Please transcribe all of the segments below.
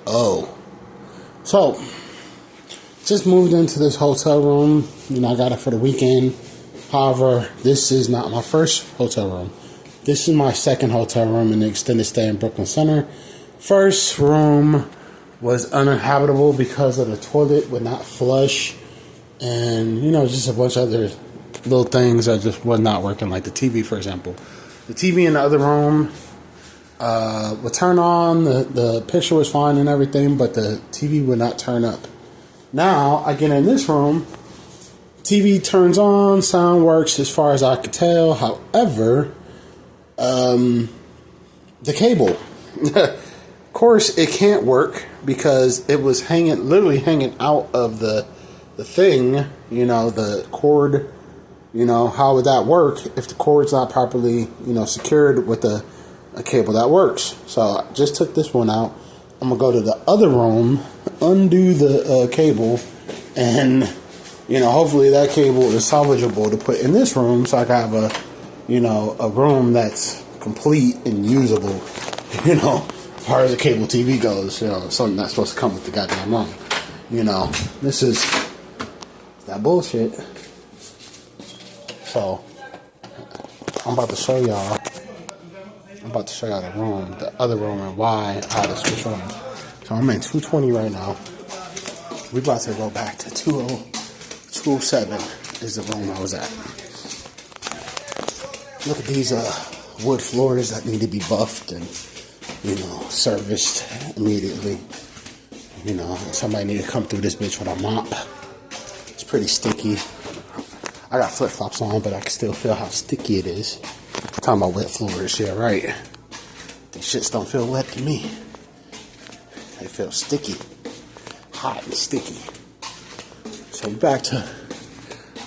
Oh. So, just moved into this hotel room. You know, I got it for the weekend. However, this is not my first hotel room. This is my second hotel room in the extended stay in Brooklyn Center. First room was uninhabitable because of the toilet would not flush. And, you know, just a bunch of other little things that just was not working, like the TV, for example. The TV in the other room would turn on, the picture was fine and everything, but the TV would not turn up. Now, I get in this room, TV turns on, sound works as far as I could tell. However, the cable, of course, it can't work because it was literally hanging out of the thing, you know, the cord. You know, how would that work if the cord's not properly, you know, secured with a cable that works? So I just took this one out. I'm going to go to the other room, undo the cable, and, you know, hopefully that cable is salvageable to put in this room so I can have a room that's complete and usable, you know, as far as the cable TV goes, you know, something that's supposed to come with the goddamn room. You know, this is that bullshit. So, I'm about to show y'all the room, the other room, and why I had to switch rooms. So I'm in 220 right now. We're about to go back to 207 is the room I was at. Look at these wood floors that need to be buffed and, you know, serviced immediately. You know, somebody need to come through this bitch with a mop. It's pretty sticky. I got flip-flops on, but I can still feel how sticky it is. Talking about wet floors, yeah, right. These shits don't feel wet to me. They feel sticky. Hot and sticky. So we're back to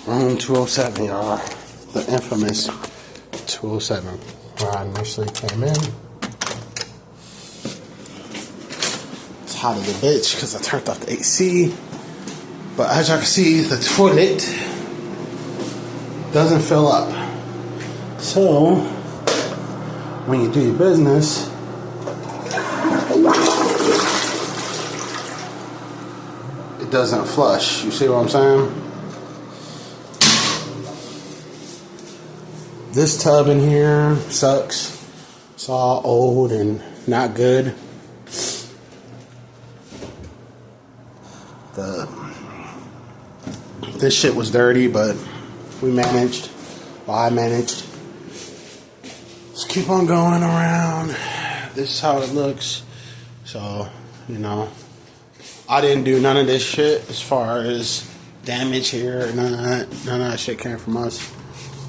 room 207, y'all. The infamous 207, where I initially came in. It's hot as a bitch because I turned off the AC. But as y'all can see, the toilet doesn't fill up. So, when you do your business, it doesn't flush. You see what I'm saying? This tub in here sucks. It's all old and not good. This shit was dirty, but we managed. Well, I managed. Let's keep on going around. This is how it looks. So, you know, I didn't do none of this shit as far as damage here. None of that shit came from us.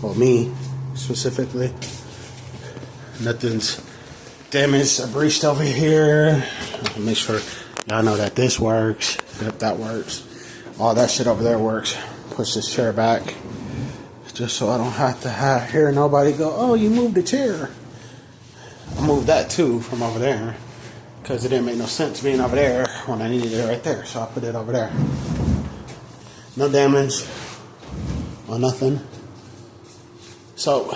Well, me specifically. Nothing's damaged or breached over here. Make sure y'all know that this works. If that works. All that shit over there works. Push this chair back. Just so I don't have to hear nobody go, oh, you moved the chair. I moved that too from over there. Because it didn't make no sense being over there when I needed it right there. So I put it over there. No damage. Or nothing. So,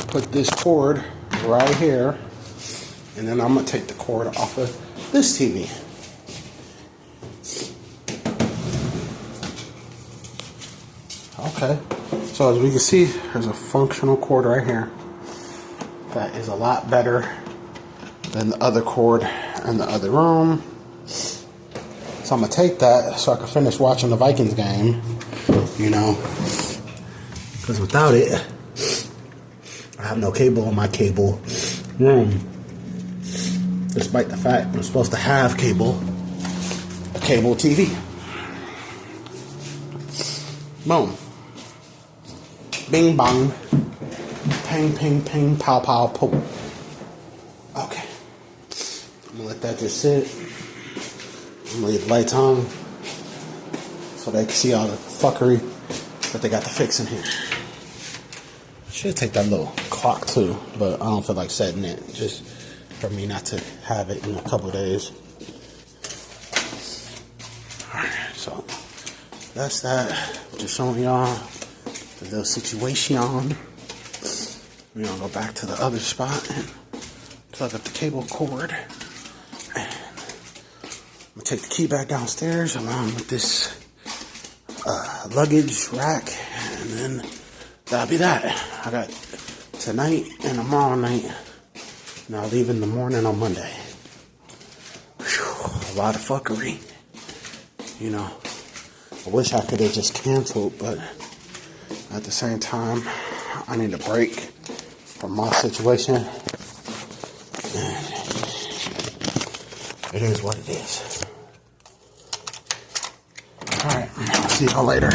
put this cord right here. And then I'm going to take the cord off of this TV. Okay, so as we can see, there's a functional cord right here that is a lot better than the other cord in the other room. So I'm going to take that so I can finish watching the Vikings game, you know, because without it, I have no cable in my cable room. Despite the fact I'm supposed to have a cable TV. Boom. Bing bong. Ping ping ping pow pow pow. Okay. I'm gonna let that just sit. I'm gonna leave the lights on so they can see all the fuckery that they got to fix in here. Should take that little clock too, but I don't feel like setting it just for me not to have it in a couple days. Alright, so that's that. Just showing y'all the little situation. We're gonna go back to the other spot and plug up the cable cord. And I'm gonna take the key back downstairs along with this luggage rack, and then that'll be that. I got tonight and tomorrow night, and I'll leave in the morning on Monday. Whew, a lot of fuckery. You know, I wish I could have just canceled, but at the same time, I need a break from my situation. And it is what it is. Alright, I'll see y'all later.